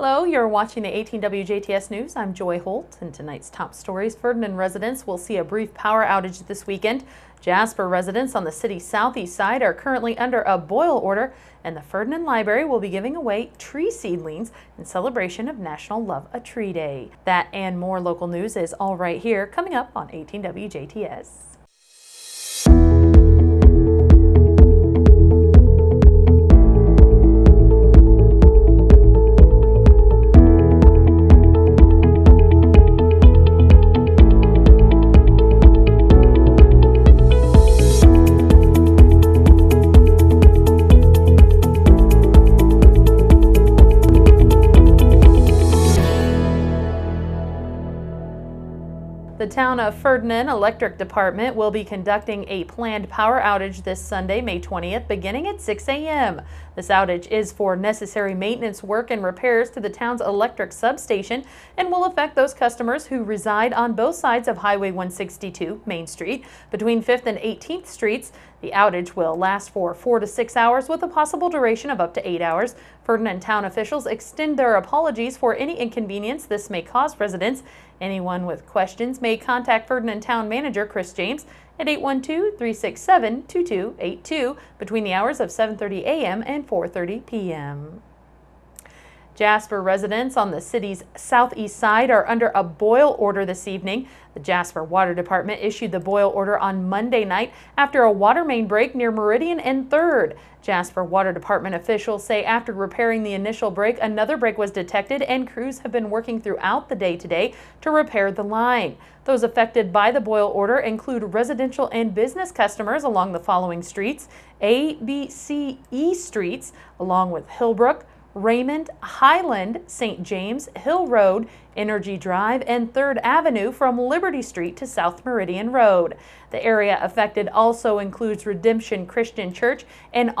Hello, you're watching the 18 WJTS News. I'm Joy Holt, and tonight's top stories. Ferdinand residents will see a brief power outage this weekend. Jasper residents on the city's southeast side are currently under a boil order, and the Ferdinand Library will be giving away tree seedlings in celebration of National Love a Tree Day. That and more local news is all right here, coming up on 18 WJTS. The town of Ferdinand Electric Department will be conducting a planned power outage this Sunday, May 20th, beginning at 6 a.m. This outage is for necessary maintenance work and repairs to the town's electric substation and will affect those customers who reside on both sides of Highway 162, Main Street, between 5th and 18th Streets. The outage will last for 4 to 6 hours with a possible duration of up to 8 hours. Ferdinand town officials extend their apologies for any inconvenience this may cause residents. Anyone with questions may contact Ferdinand Town Manager Chris James at 812-367-2282 between the hours of 7:30 a.m. and 4:30 p.m. Jasper residents on the city's southeast side are under a boil order this evening. The Jasper Water Department issued the boil order on Monday night after a water main break near Meridian and 3rd. Jasper Water Department officials say after repairing the initial break, another break was detected and crews have been working throughout the day today to repair the line. Those affected by the boil order include residential and business customers along the following streets: A, B, C, E streets, along with Hillbrook, Raymond, Highland, St. James, Hill Road, Energy Drive, and 3rd Avenue from Liberty Street to South Meridian Road. The area affected also includes Redemption Christian Church and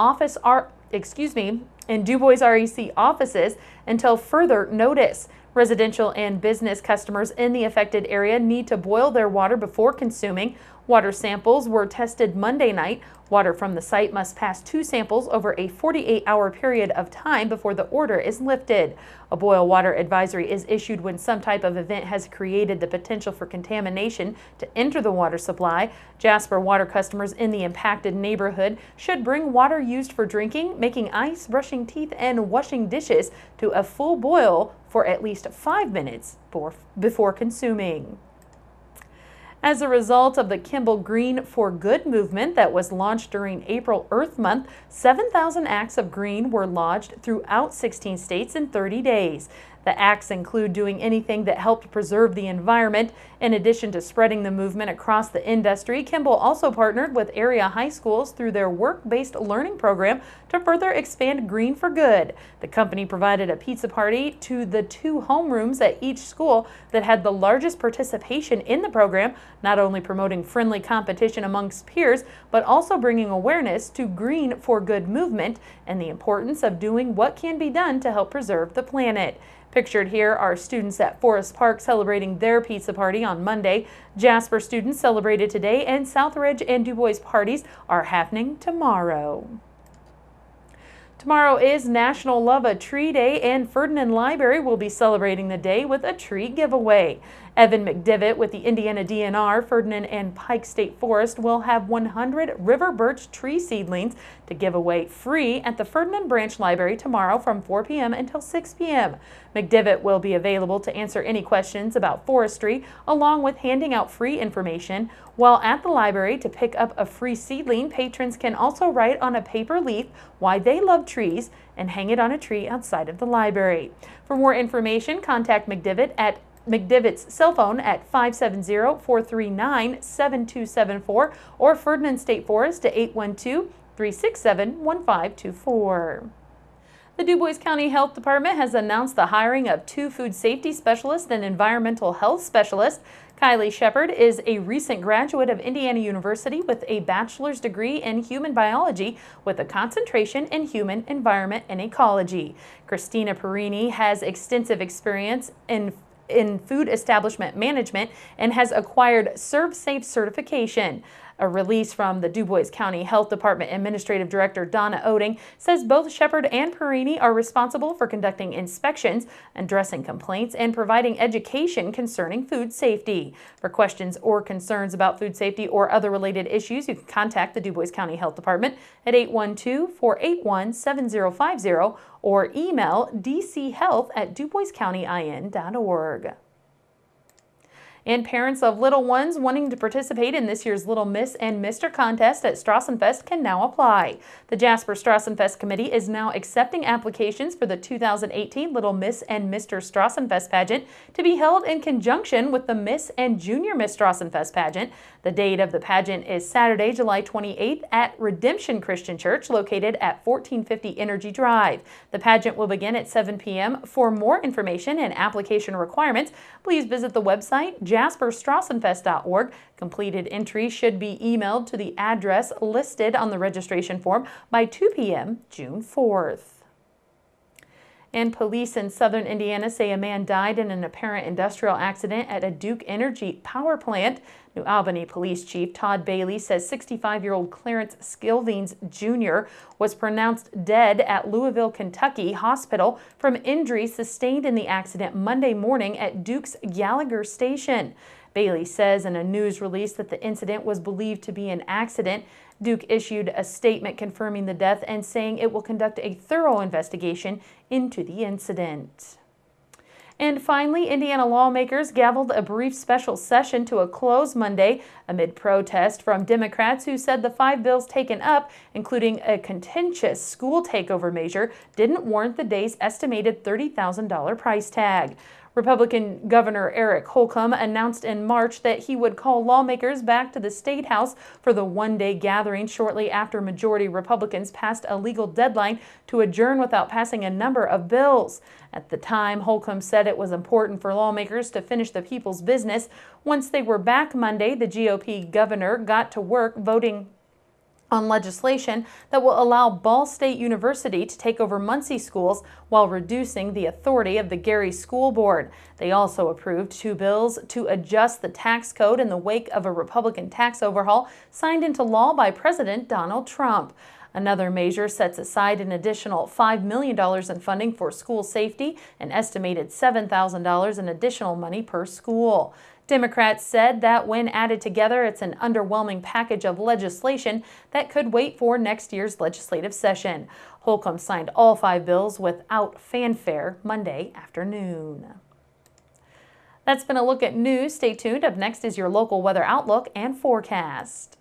Du Bois REC offices until further notice. Residential and business customers in the affected area need to boil their water before consuming. Water samples were tested Monday night. Water from the site must pass 2 samples over a 48-hour period of time before the order is lifted. A boil water advisory is issued when some type of event has created the potential for contamination to enter the water supply. Jasper water customers in the impacted neighborhood should bring water used for drinking, making ice, brushing teeth, and washing dishes to a full boil for at least 5 minutes before consuming. As a result of the Kimball Green for Good movement that was launched during April Earth Month, 7,000 acts of green were lodged throughout 16 states in 30 days. The acts include doing anything that helped preserve the environment. In addition to spreading the movement across the industry, Kimball also partnered with area high schools through their work-based learning program to further expand Green for Good. The company provided a pizza party to the 2 homerooms at each school that had the largest participation in the program, not only promoting friendly competition amongst peers, but also bringing awareness to Green for Good movement and the importance of doing what can be done to help preserve the planet. Pictured here are students at Forest Park celebrating their pizza party on Monday. Jasper students celebrated today, and Southridge and Du Bois parties are happening tomorrow. Tomorrow is National Love a Tree Day, and Ferdinand Library will be celebrating the day with a tree giveaway. Evan McDivitt with the Indiana DNR, Ferdinand and Pike State Forest will have 100 river birch tree seedlings to give away free at the Ferdinand Branch Library tomorrow from 4 p.m. until 6 p.m. McDivitt will be available to answer any questions about forestry, along with handing out free information. While at the library, to pick up a free seedling, patrons can also write on a paper leaf why they love trees and hang it on a tree outside of the library. For more information, contact McDivitt's cell phone at 570-439-7274 or Ferdinand State Forest at 812-367-1524. The Du Bois County Health Department has announced the hiring of 2 food safety specialists and environmental health specialists. Kylie Shepard is a recent graduate of Indiana University with a bachelor's degree in human biology with a concentration in human environment and ecology. Christina Perini has extensive experience in in food establishment management and has acquired ServSafe certification. A release from the Du Bois County Health Department Administrative Director Donna Oding says both Shepard and Perini are responsible for conducting inspections, addressing complaints, and providing education concerning food safety. For questions or concerns about food safety or other related issues, you can contact the Du Bois County Health Department at 812-481-7050 or email dchealth@duboiscountyIN.org. And parents of little ones wanting to participate in this year's Little Miss and Mr. contest at Strassenfest can now apply. The Jasper Strassenfest Committee is now accepting applications for the 2018 Little Miss and Mr. Strassenfest pageant to be held in conjunction with the Miss and Junior Miss Strassenfest pageant. The date of the pageant is Saturday, July 28th at Redemption Christian Church, located at 1450 Energy Drive. The pageant will begin at 7 p.m. For more information and application requirements, please visit the website jasperstrassenfest.org. Completed entries should be emailed to the address listed on the registration form by 2 p.m. June 4th. And police in southern Indiana say a man died in an apparent industrial accident at a Duke Energy power plant. New Albany Police Chief Todd Bailey says 65-year-old Clarence Skilvines Jr. was pronounced dead at Louisville, Kentucky hospital from injuries sustained in the accident Monday morning at Duke's Gallagher Station. Bailey says in a news release that the incident was believed to be an accident. Duke issued a statement confirming the death and saying it will conduct a thorough investigation into the incident. And finally, Indiana lawmakers gavelled a brief special session to a close Monday amid protest from Democrats who said the 5 bills taken up, including a contentious school takeover measure, didn't warrant the day's estimated $30,000 price tag. Republican Governor Eric Holcomb announced in March that he would call lawmakers back to the State House for the one-day gathering shortly after majority Republicans passed a legal deadline to adjourn without passing a number of bills. At the time, Holcomb said it was important for lawmakers to finish the people's business. Once they were back Monday, the GOP governor got to work voting on legislation that will allow Ball State University to take over Muncie schools while reducing the authority of the Gary School Board. They also approved 2 bills to adjust the tax code in the wake of a Republican tax overhaul signed into law by President Donald Trump. Another measure sets aside an additional $5 million in funding for school safety, an estimated $7,000 in additional money per school. Democrats said that when added together, it's an underwhelming package of legislation that could wait for next year's legislative session. Holcomb signed all 5 bills without fanfare Monday afternoon. That's been a look at news. Stay tuned. Up next is your local weather outlook and forecast.